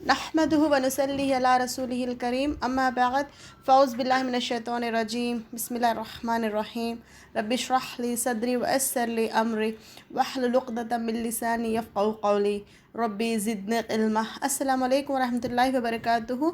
नहमदुहु व नुसल्लिहि अला रसूलिहिल करीम अम्मा बाद फ़ौज़ बिल्लाहि मिनश शैतानिर रजीम बिस्मिल्लाहिर रहमानिर रहीम रब्बि इश्रह ली सदरी व यस्सिर ली अमरी वहलुल उक़दतम मिन लिसानी यफ़क़हू क़ौली रब्बी ज़िदनी इल्मा। अस्सलामु अलैकुम व रहमतुल्लाहि व बरकातुहू।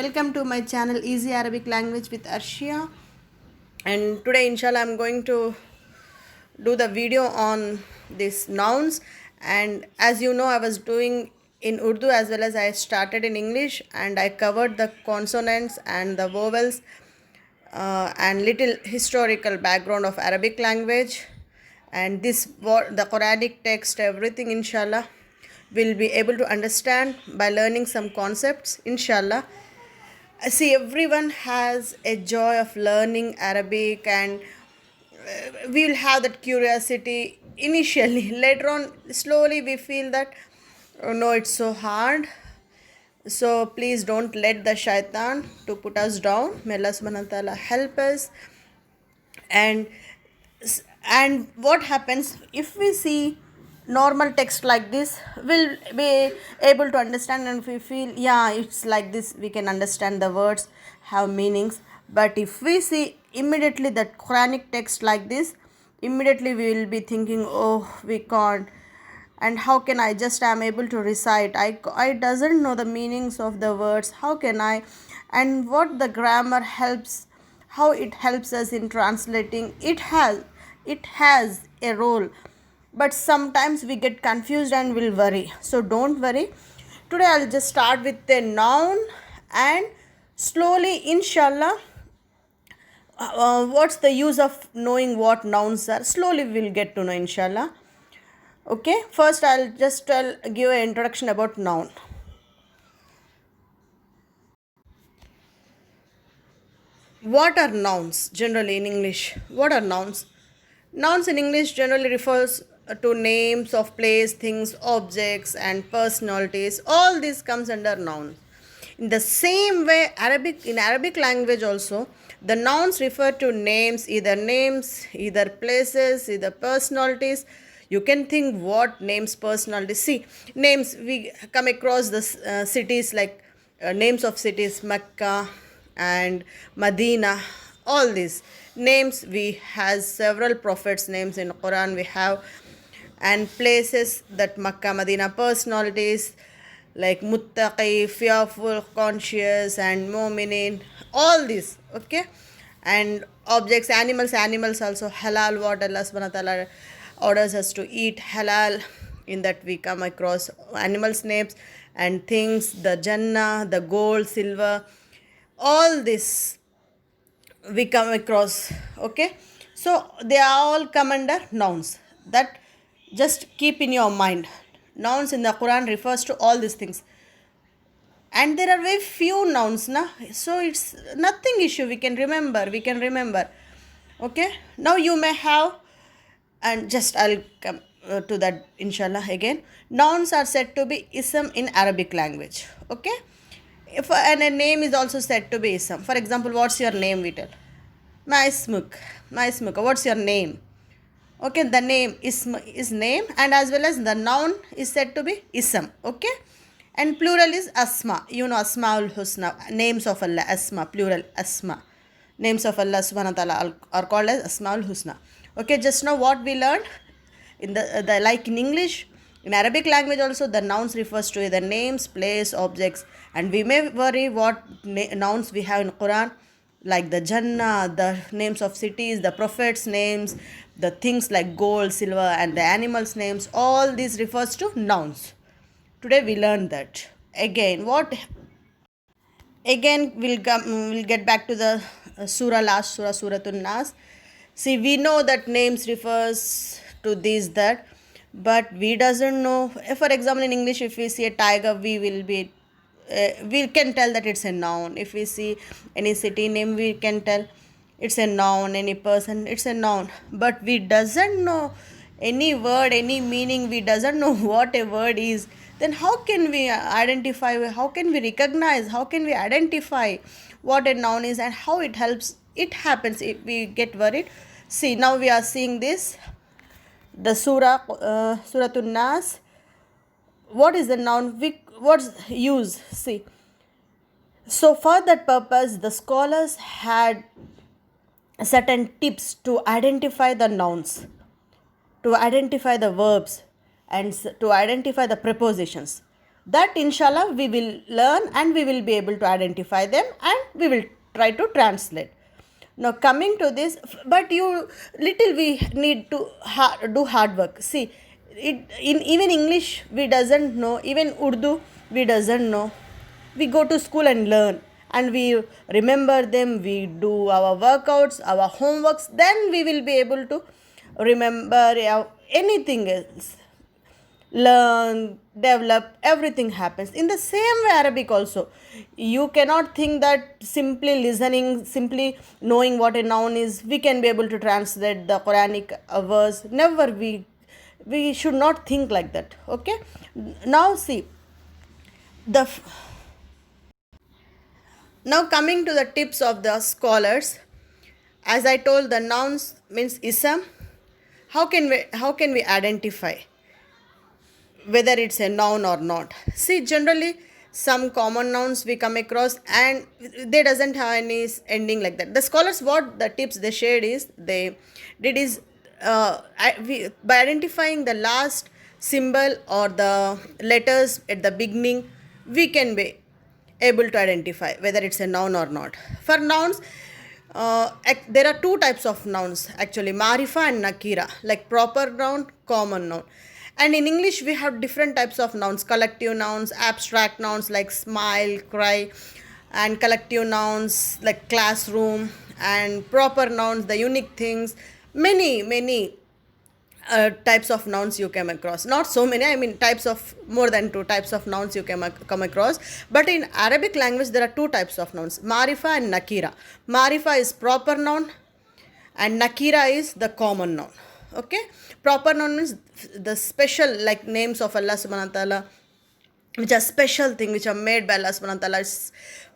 Welcome to my channel Easy Arabic Language with Arshia, and today inshallah I'm going to do the video on these nouns. And as you know, I was doing in Urdu as well as I started in English, and I covered the consonants and the vowels and little historical background of Arabic language. And this the Quranic text, everything inshallah will be able to understand by learning some concepts inshallah. See, everyone has a joy of learning Arabic, and we will have that curiosity initially. Later on, slowly we feel that, oh no, it's so hard. So please don't let the shaitan to put us down. May Allah subhanahu wa ta'ala help us. And what happens if we see normal text like this, we'll be able to understand, and if we feel, yeah, it's like this, we can understand the words, have meanings. But if we see immediately that Quranic text like this, immediately we will be thinking, oh, we can't, and how can I just am able to recite, I doesn't know the meanings of the words, how can I, and what the grammar helps, how it helps us in translating. It has a role, but sometimes we get confused and will worry. So don't worry. Today I'll just start with a noun, and slowly inshallah what's the use of knowing what nouns are, slowly we'll get to know inshallah. Okay, first I'll just give an introduction about noun. What are nouns generally in English? What are nouns? Nouns in English generally refers to names of place, things, objects, and personalities. All this comes under nouns. In the same way, in Arabic language also, the nouns refer to names, either places, either personalities. You can think what names, personalities. See, names, we come across the cities like names of cities, Mecca and Medina. All these names, we have several prophets' names in Quran we have, and places that Makkah, Medina, personalities like Muttaqi, fearful, conscious, and Mu'minin, all these, okay. And objects, animals also halal, what Allah subhanahu wa ta'ala orders us to eat halal, in that we come across animals' names, and things, the Jannah, the gold, silver, all this we come across, okay. So they all come under nouns. That just keep in your mind. Nouns in the Quran refers to all these things, and there are very few nouns na, so it's nothing issue, we can remember. Okay, now you may have, and just I'll come to that inshallah again. Nouns are said to be ism in Arabic language, okay. If and a name is also said to be ism. For example, what's your name, we tell my ismuk, what's your name? Okay, the name is name, and as well as the noun is said to be ism, okay. And plural is asma. You know, asmaul husna, names of Allah, asma, plural asma. Names of Allah subhanahu wa ta'ala are called as asmaul husna. Okay, just now what we learned in the like in English, in Arabic language also, the nouns refers to either names, place, objects, and we may worry what nouns we have in Quran, like the Jannah, the names of cities, the prophets' names, the things like gold, silver, and the animals' names. All these refers to nouns. Today we learned that. Again, we'll get back to the last surah, Suratul Nas. See, we know that names refers to this, that, but we doesn't know. For example, in English, if we see a tiger, we can tell that it's a noun. If we see any city name, we can tell it's a noun. Any person, it's a noun. But we doesn't know any word, any meaning. We doesn't know what a word is. Then how can we identify, how can we recognize, how can we identify what a noun is and how it helps? It happens if we get worried. See, now we are seeing this, the Suratul Nas. What is the noun? what's use? See, so for that purpose, the scholars had certain tips to identify the nouns, to identify the verbs, and to identify the prepositions. That inshallah we will learn and we will be able to identify them and we will try to translate. Now coming to this, but you little we need to do hard work. See, in even English we doesn't know, even Urdu we doesn't know. We go to school and learn and we remember them, we do our workouts, our homeworks, then we will be able to remember anything else, learn, develop, everything happens. In the same way Arabic also, you cannot think that simply listening, simply knowing what a noun is, we can be able to translate the Quranic verse. Never, we should not think like that. Okay, now see the now coming to the tips of the scholars. As I told, the nouns means ism. How can we identify whether it's a noun or not? See, generally some common nouns we come across and they doesn't have any ending like that. The scholars, what the tips they shared is, they did is by identifying the last symbol or the letters at the beginning, we can be able to identify whether it's a noun or not. For nouns, there are two types of nouns actually, marifa and nakira, like proper noun, common noun. And in English we have different types of nouns: collective nouns, abstract nouns like smile, cry, and collective nouns like classroom, and proper nouns, the unique things. Many types of nouns you come across. Not so many, I mean types of, more than two types of nouns you can come across. But in Arabic language there are two types of nouns, marifa and nakira. Marifa is proper noun and nakira is the common noun. Okay, proper noun means the special, like names of Allah subhanahu wa ta'ala, which are special thing, which are made by Allah subhanahu wa ta'ala,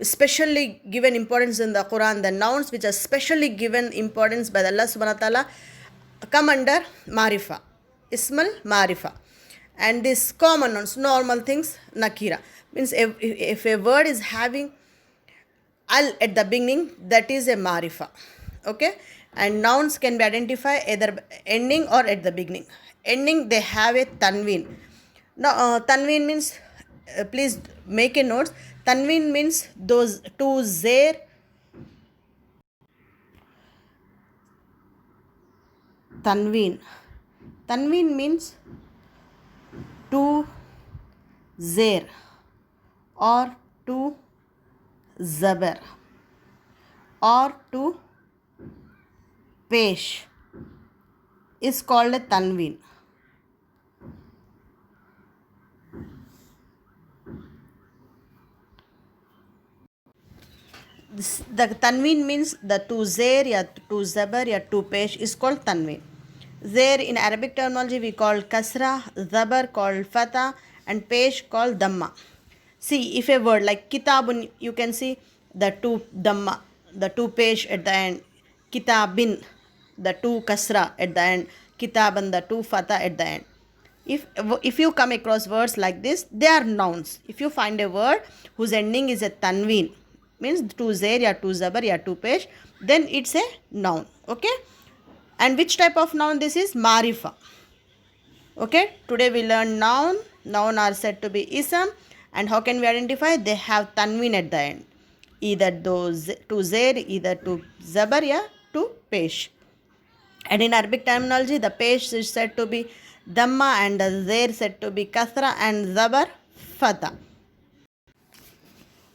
specially given importance in the Quran. The nouns which are specially given importance by Allah subhanahu wa ta'ala come under marifa, ismal marifa. And this common nouns, normal things, nakira. Means if a word is having al at the beginning, that is a marifa. Okay, and nouns can be identified either ending or at the beginning. Ending, they have a tanween. Now tanween means, please make a note, tanween means those two zair, tanween means to zair or to zabar or to pesh is called a tanween. The tanween means the to zair ya to zabar ya to pesh is called tanween. Zair in Arabic terminology we call kasra, zabar called fatha, and pesh called damma. See, if a word like kitabun, you can see the two damma, the two pesh at the end, kitabin, the two kasra at the end, kitaban, the two fatha at the end. If you come across words like this, they are nouns. If you find a word whose ending is a tanween, means to zair ya to zabar ya to pesh, then it's a noun. Okay, and which type of noun this is? Marifa. Okay, today we learn noun. Noun are said to be ism, and how can we identify? They have tanween at the end, either those to zair, either to zabar ya to pesh. And in Arabic terminology, the pesh is said to be damma and the zair said to be kasra and zabar fatha.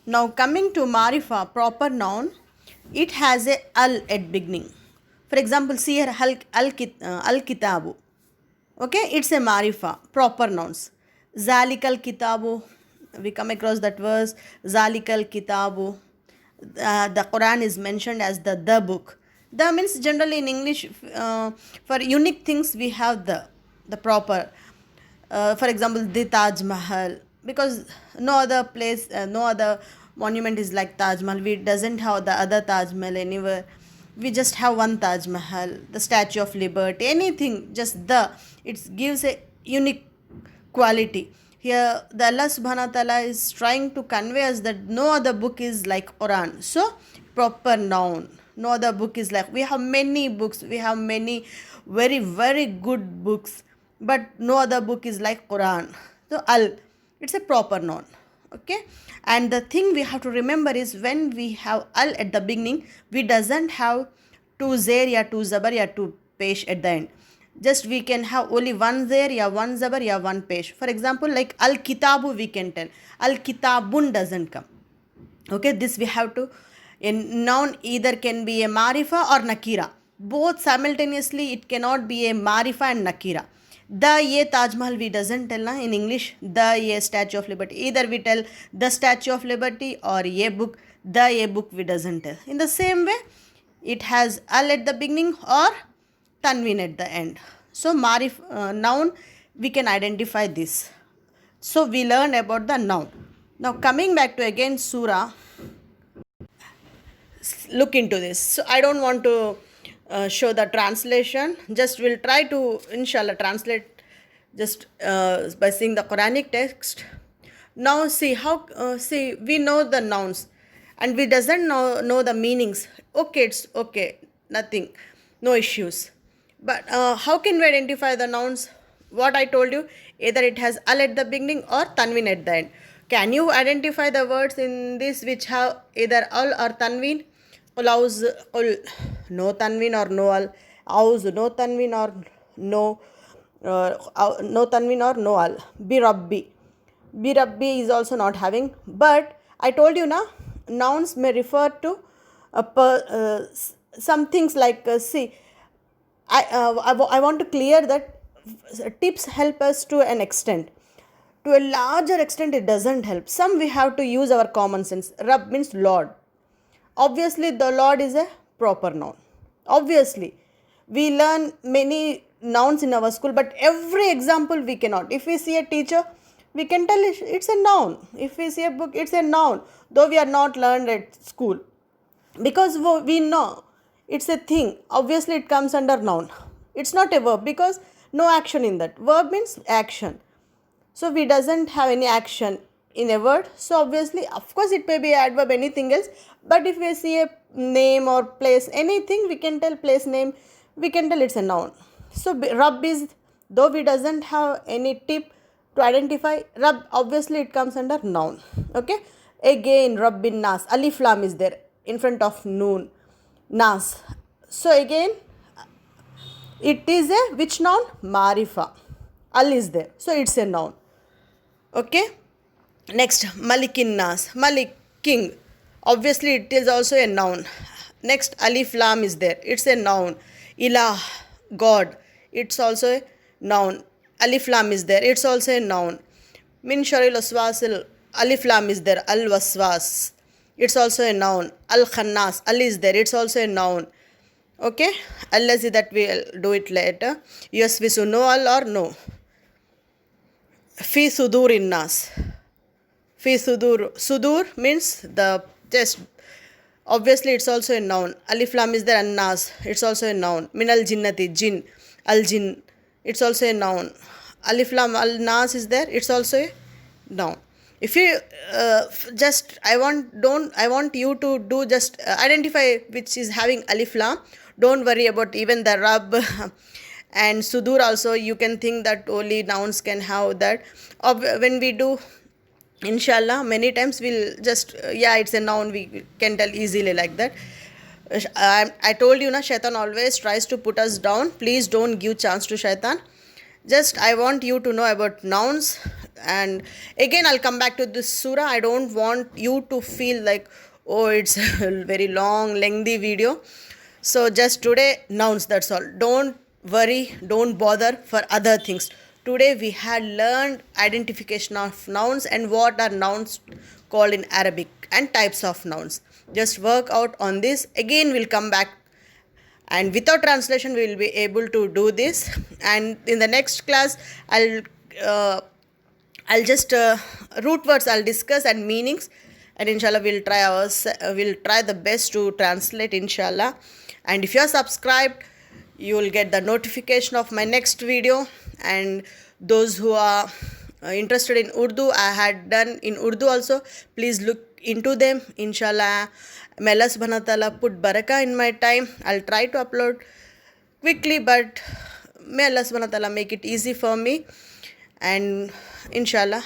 Now coming to marifa, proper noun, it has a al at beginning. For example, see here al kitabu. Okay, it's a marifa, proper nouns. Zalikal kitabu, we come across that verse, Zalikal kitabu. The Quran is mentioned as the book. The means generally in English, for unique things we have the proper. For example, the Taj Mahal, because no other place, no other monument is like Taj Mahal. We doesn't have the other Taj Mahal anywhere. We just have one Taj Mahal, the Statue of Liberty, anything, just it gives a unique quality. Here the Allah subhanahu wa ta'ala is trying to convey us that no other book is like Quran. So proper noun. No other book is like, we have many books, we have many very very good books, but no other book is like Quran. So al, it's a proper noun. Okay, and the thing we have to remember is when we have al at the beginning, we doesn't have two zer ya two zabar ya two pesh at the end. Just we can have only one zer ya one zabar ya one pesh. For example, like al kitabu we can tell, al kitabun doesn't come. Okay, this we have to, in noun either can be a marifa or nakira, both simultaneously. It cannot be a marifa and nakira. The ye Taj Mahal we doesn't tell na in English, the ye Statue of Liberty, either we tell the Statue of Liberty or ye book, the ye book we doesn't tell. In the same way, it has al at the beginning or tanwin at the end. So noun we can identify this. So we learned about the noun. Now coming back to again surah, look into this. So I don't want to show the translation, just will try to inshallah translate just by seeing the Quranic text. Now see how see we know the nouns and we doesn't know the meanings. Okay, it's okay, nothing, no issues. But how can we identify the nouns? What I told you, either it has al at the beginning or tanwin at the end. Can you identify the words in this which have either al or tanwin? Qul auz, qul, no tanwin or no al. Auz, no tanwin or no no tanwin or no al. Bi rabbi. Bi rabbi is also not having. But I told you na, nouns may refer to some things like see. I want to clear that tips help us to an extent. To a larger extent, it doesn't help. Some we have to use our common sense. Rabb means Lord. Obviously, the Lord is a proper noun. Obviously, we learn many nouns in our school, but every example we cannot. If we see a teacher, we can tell it's a noun. If we see a book, it's a noun. Though we are not learned at school. Because we know it's a thing. Obviously, it comes under noun. It's not a verb because no action in that. Verb means action. So we doesn't have any action in a word. So obviously, of course, it may be adverb, anything else. But if we see a name or place, anything, we can tell place name. We can tell it's a noun. So Rabb is, though we doesn't have any tip to identify, Rabb, obviously it comes under noun. Okay. Again, Rabbin Nas. Alif Lam is there in front of noon. Nas. So again, it is a which noun? Marifa. Al is there. So it's a noun. Okay. Next, Malikin Nas. Malik, king. Obviously, it is also a noun. Next, Alif Lam is there. It's a noun. Ilah, God. It's also a noun. Alif Lam is there. It's also a noun. Min Sharil Waswasil. Alif Lam is there. Al Waswas. It's also a noun. Al Khannas. Al is there. It's also a noun. Okay. Allazi, that we'll do it later. Yes, we should know al or no. Fi Sudur Nas. Fi Sudur. Sudur means the chest. Obviously, it's also a noun. Alif Lam is there. An-Nas. It's also a noun. Min al Jinnati. Jinn. Al Jinn. It's also a noun. Alif Lam al-Nas is there. It's also a noun. If you I want you to do just identify which is having Alif Lam. Don't worry about even the Rabb and Sudur also. You can think that only nouns can have that. When we do, inshallah, many times we'll just, it's a noun, we can tell easily like that. I told you, Shaitan always tries to put us down. Please don't give chance to Shaitan. Just I want you to know about nouns. And again, I'll come back to this surah. I don't want you to feel like, oh, it's a very long, lengthy video. So just today, nouns, that's all. Don't worry, don't bother for other things. Today we had learned identification of nouns and what are nouns called in Arabic and types of nouns. Just work out on this. Again, we'll come back. And without translation, we will be able to do this. And in the next class, I'll just root words I'll discuss and meanings. And inshallah, we'll try the best to translate, inshallah. And if you are subscribed, you will get the notification of my next video. And those who are interested in Urdu, I had done in Urdu also. Please look into them. Inshallah, may Allah subhanahu wa ta'ala put barakah in my time. I'll try to upload quickly, but may Allah subhanahu wa ta'ala make it easy for me. And inshallah,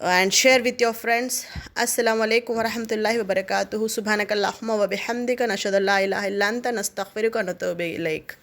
and share with your friends. Assalamu alaikum wa rahmatullahi wa barakatuhu. Subhanakallahumma wa bihamdika nashhadu an la ilaha illa anta nastaghfiruka wa natubu ilaik.